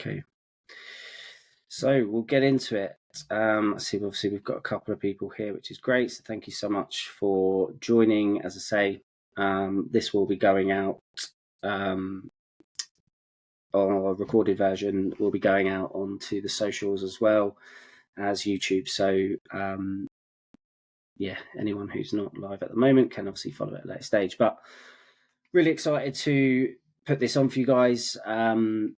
Okay. So we'll get into it. Obviously we've got a couple of people here, which is great. So thank you so much for joining. As I say, this will be going out, our recorded version will be going out onto the socials as well as YouTube. So anyone who's not live at the moment can obviously follow at a later stage. But really excited to put this on for you guys.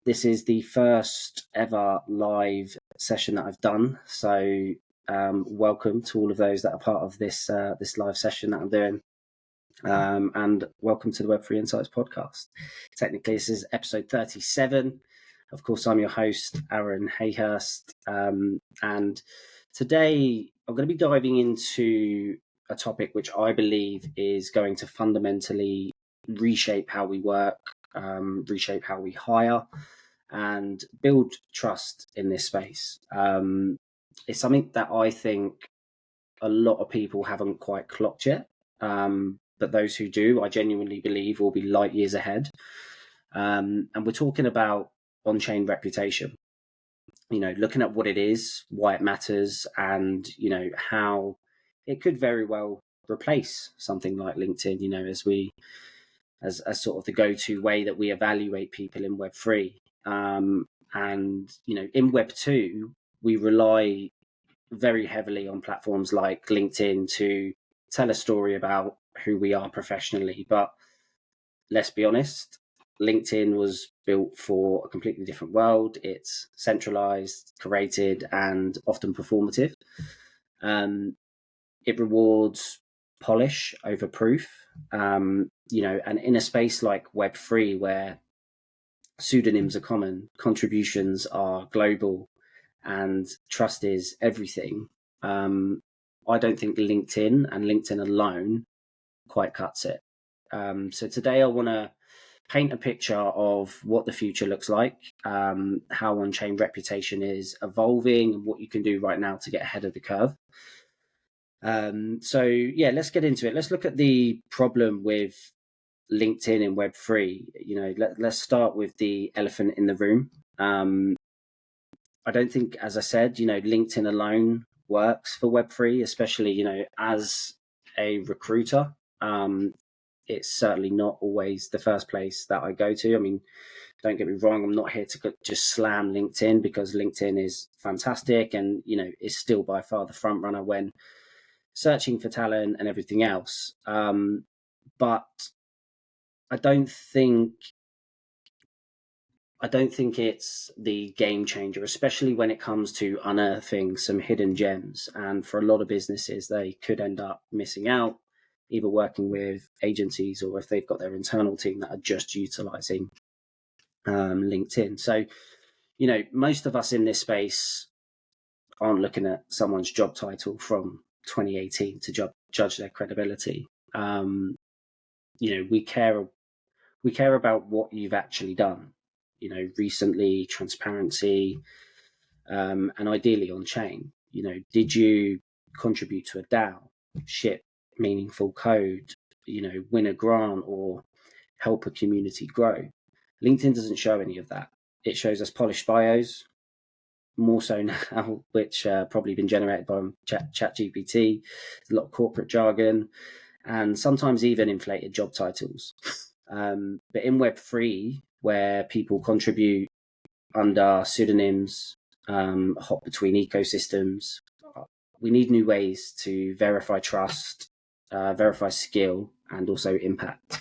This is the first ever live session that I've done. So welcome to all of those that are part of this live session that I'm doing. And welcome to the Web3 Insights podcast. Technically, this is episode 37. Of course, I'm your host, Aaron Hayhurst. And today I'm going to be diving into a topic which I believe is going to fundamentally reshape how we work, reshape how we hire, and build trust in this space. It's something that I think a lot of people haven't quite clocked yet. But those who do, I genuinely believe will be light years ahead. And we're talking about on-chain reputation, looking at what it is, why it matters, and, how it could very well replace something like LinkedIn, as sort of the go-to way that we evaluate people in Web3. And, in Web2, we rely very heavily on platforms like LinkedIn to tell a story about who we are professionally. But let's be honest, LinkedIn was built for a completely different world. It's centralized, curated, and often performative. It rewards polish over proof, and in a space like Web3, where pseudonyms are common, contributions are global, and trust is everything. I don't think LinkedIn and LinkedIn alone quite cuts it. So today I want to paint a picture of what the future looks like, how on-chain reputation is evolving, and what you can do right now to get ahead of the curve. Let's get into it. Let's look at the problem with LinkedIn in Web3. Let's start with the elephant in the room. I don't think, as I said, LinkedIn alone works for Web3, especially, as a recruiter. It's certainly not always the first place that I go to. I mean, don't get me wrong, I'm not here to just slam LinkedIn, because LinkedIn is fantastic and, is still by far the front runner when searching for talent and everything else. But I don't think it's the game changer, especially when it comes to unearthing some hidden gems. And for a lot of businesses, they could end up missing out, either working with agencies or if they've got their internal team that are just utilizing LinkedIn. So, most of us in this space aren't looking at someone's job title from 2018 to judge their credibility. We care about what you've actually done, recently, transparency, and ideally on chain. Did you contribute to a DAO, ship meaningful code, win a grant, or help a community grow? LinkedIn doesn't show any of that. It shows us polished bios, more so now, which probably been generated by ChatGPT. A lot of corporate jargon, and sometimes even inflated job titles. But in Web3, where people contribute under pseudonyms, hop between ecosystems, we need new ways to verify trust, verify skill, and also impact.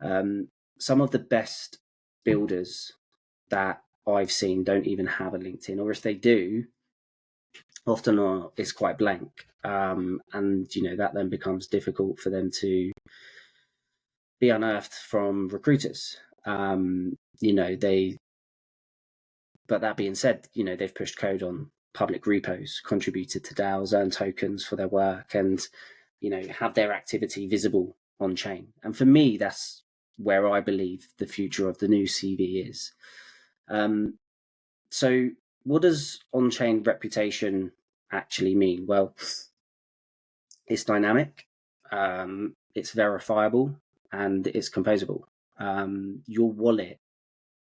Some of the best builders that I've seen don't even have a LinkedIn, or if they do, often it's quite blank. And that then becomes difficult for them to be unearthed from recruiters. But that being said, they've pushed code on public repos, contributed to DAOs, earned tokens for their work, and, have their activity visible on chain. And for me, that's where I believe the future of the new CV is. So what does on-chain reputation actually mean? Well, it's dynamic, it's verifiable, and it's composable. Your wallet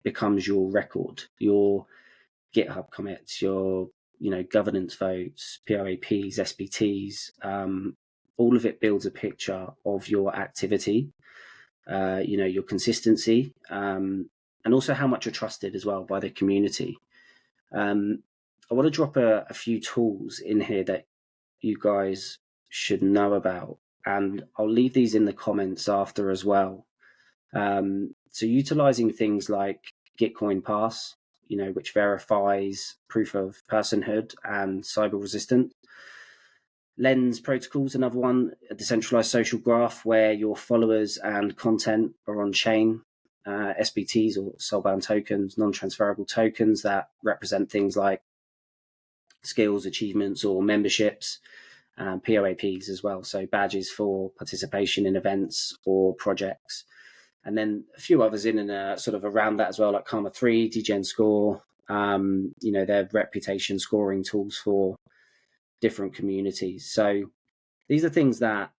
becomes your record, your GitHub commits, your governance votes, PRAPs, SBTs. All of it builds a picture of your activity, your consistency, and also how much you're trusted as well by the community. I want to drop a few tools in here that you guys should know about, and I'll leave these in the comments after as well. So utilizing things like Gitcoin Pass, which verifies proof of personhood and cyber resistant. Lens protocols, another one, a decentralized social graph where your followers and content are on chain. SBTs, or soulbound tokens, non-transferable tokens that represent things like skills, achievements, or memberships. POAPs as well, so badges for participation in events or projects. And then a few others in and sort of around that as well, like Karma 3, DGen Score, their reputation scoring tools for different communities. So these are things that,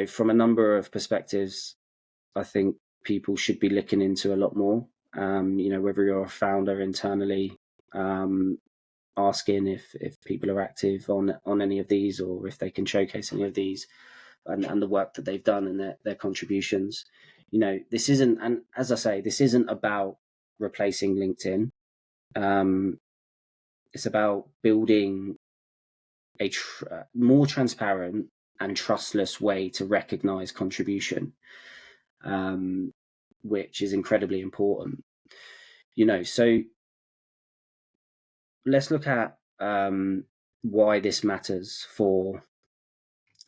from a number of perspectives, I think people should be looking into a lot more. Whether you're a founder internally, asking if people are active on any of these, or if they can showcase any of these and the work that they've done and their contributions. This isn't, and as I say, this isn't about replacing LinkedIn. It's about building a more transparent and trustless way to recognize contribution, which is incredibly important. So let's look at why this matters for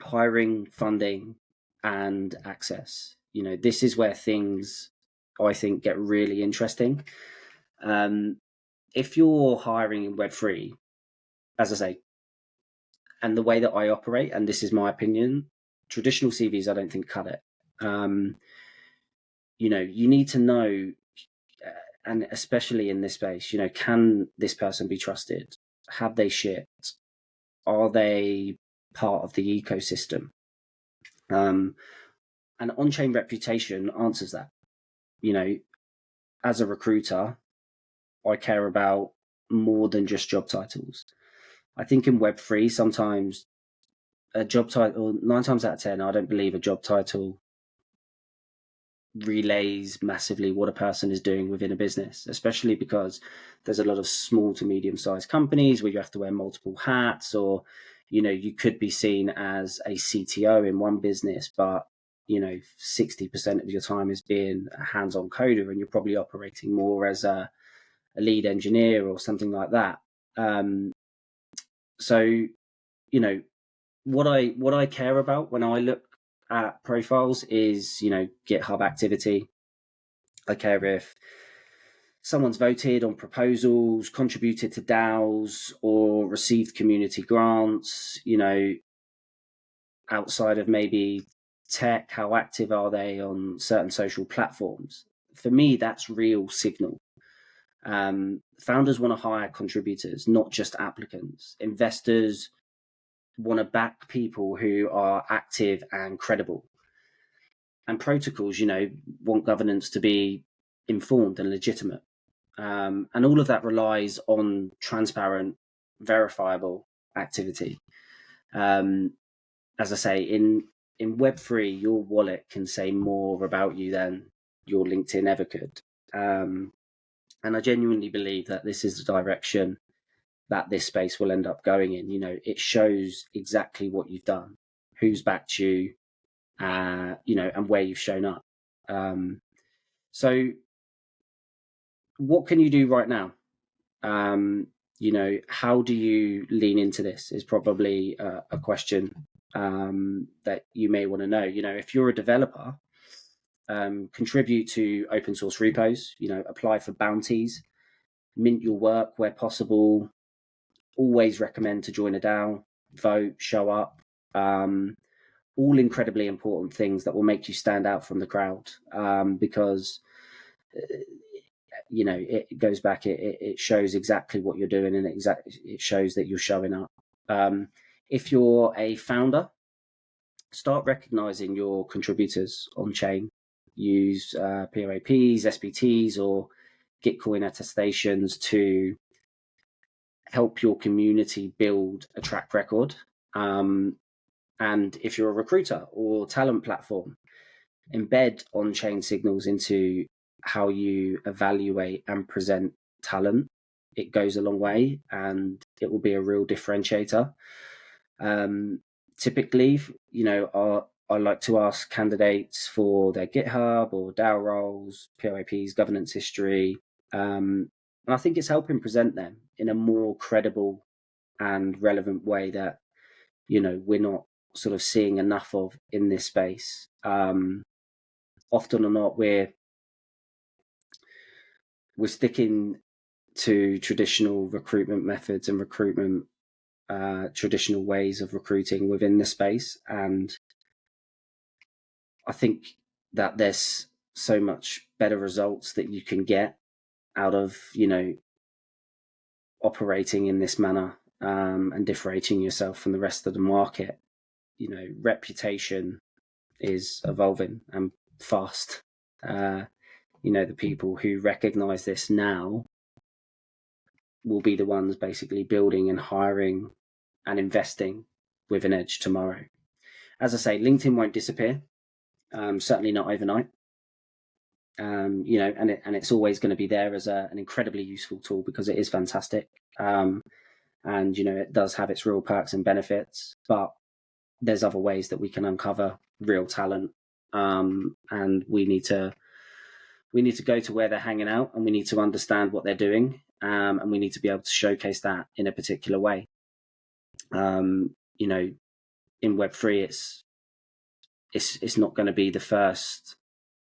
hiring, funding, and access. This is where things, I think, get really interesting. If you're hiring in Web3, as I say, and the way that I operate, and this is my opinion, traditional CVs, I don't think cut it. You need to know, and especially in this space, can this person be trusted? Have they shipped? Are they part of the ecosystem? And on-chain reputation answers that. As a recruiter, I care about more than just job titles. I think in Web3, sometimes a job title, 9 times out of 10, I don't believe a job title relays massively what a person is doing within a business, especially because there's a lot of small to medium-sized companies where you have to wear multiple hats, or you could be seen as a CTO in one business, but 60% of your time is being a hands-on coder, and you're probably operating more as a lead engineer or something like that. So what I care about when I look at profiles is GitHub activity. I care if someone's voted on proposals, contributed to DAOs, or received community grants. Outside of maybe tech, how active are they on certain social platforms? For me, that's real signal. Founders want to hire contributors, not just applicants. Investors want to back people who are active and credible. And protocols, want governance to be informed and legitimate. And all of that relies on transparent, verifiable activity. As I say, in Web3, your wallet can say more about you than your LinkedIn ever could. And I genuinely believe that this is the direction that this space will end up going in. It shows exactly what you've done, who's backed you, and where you've shown up. So what can you do right now? How do you lean into this is probably a question that you may want to know. If you're a developer, contribute to open source repos, apply for bounties, mint your work where possible, always recommend to join a DAO, vote, show up, all incredibly important things that will make you stand out from the crowd, because it goes back, it shows exactly what you're doing, and it shows that you're showing up. If you're a founder, start recognizing your contributors on chain. use POAPs, SBTs, or Gitcoin attestations to help your community build a track record. And if you're a recruiter or talent platform, embed on-chain signals into how you evaluate and present talent. It goes a long way, and it will be a real differentiator. Typically, I like to ask candidates for their GitHub or DAO roles, POAPs, governance history, and I think it's helping present them in a more credible and relevant way that we're not sort of seeing enough of in this space. Often or not, we're sticking to traditional recruitment methods and traditional ways of recruiting within the space, and I think that there's so much better results that you can get out of operating in this manner, and differentiating yourself from the rest of the market. Reputation is evolving and fast. The people who recognize this now will be the ones basically building and hiring and investing with an edge tomorrow. As I say, LinkedIn won't disappear, certainly not overnight. And it's always going to be there as an incredibly useful tool because it is fantastic. And it does have its real perks and benefits, but there's other ways that we can uncover real talent. And we need to go to where they're hanging out, and we need to understand what they're doing, and we need to be able to showcase that in a particular way. In Web3, it's not going to be the first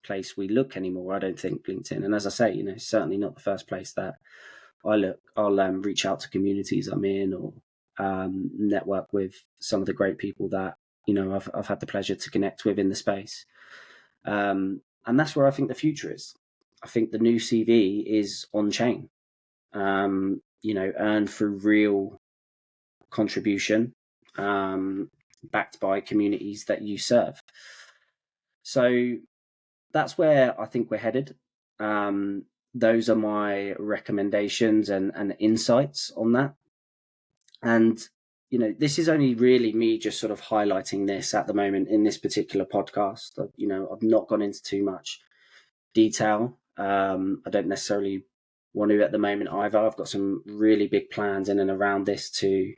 place we look anymore, I don't think, LinkedIn. And as I say, certainly not the first place that I look. I'll reach out to communities I'm in, or network with some of the great people that I've had the pleasure to connect with in the space. And that's where I think the future is. I think the new CV is on chain, earned through real contribution, backed by communities that you serve. So that's where I think we're headed. Those are my recommendations and insights on that. And, this is only really me just sort of highlighting this at the moment in this particular podcast. I've not gone into too much detail. I don't necessarily want to at the moment either. I've got some really big plans in and around this to,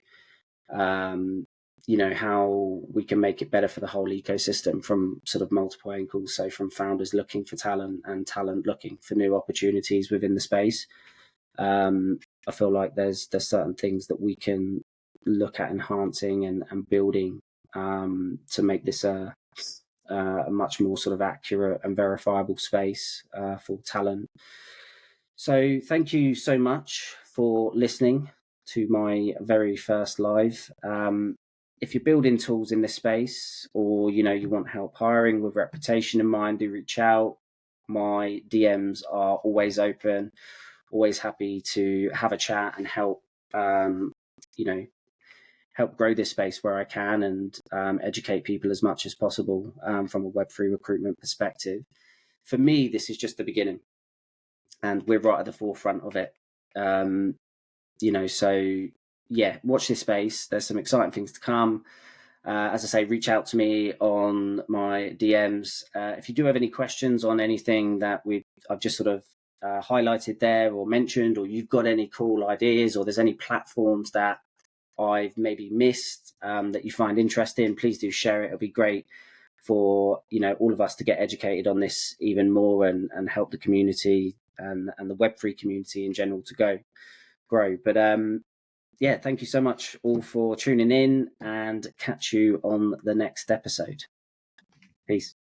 how we can make it better for the whole ecosystem from sort of multiple angles. So from founders looking for talent and talent looking for new opportunities within the space. I feel like there's certain things that we can look at enhancing and building, to make this a much more sort of accurate and verifiable space for talent. So thank you so much for listening to my very first live. If you're building tools in this space, or you want help hiring with reputation in mind, do reach out. My DMs are always open, always happy to have a chat and help help grow this space where I can, and educate people as much as possible from a Web3 recruitment perspective. For me, this is just the beginning, and we're right at the forefront of it. So yeah, watch this space. There's some exciting things to come. As I say, reach out to me on my DMs. If you do have any questions on anything that I've just sort of highlighted there or mentioned, or you've got any cool ideas, or there's any platforms that I've maybe missed that you find interesting, please do share it. It'll be great for all of us to get educated on this even more, and help the community and the Web3 community in general to grow. But yeah, thank you so much all for tuning in, and catch you on the next episode. Peace.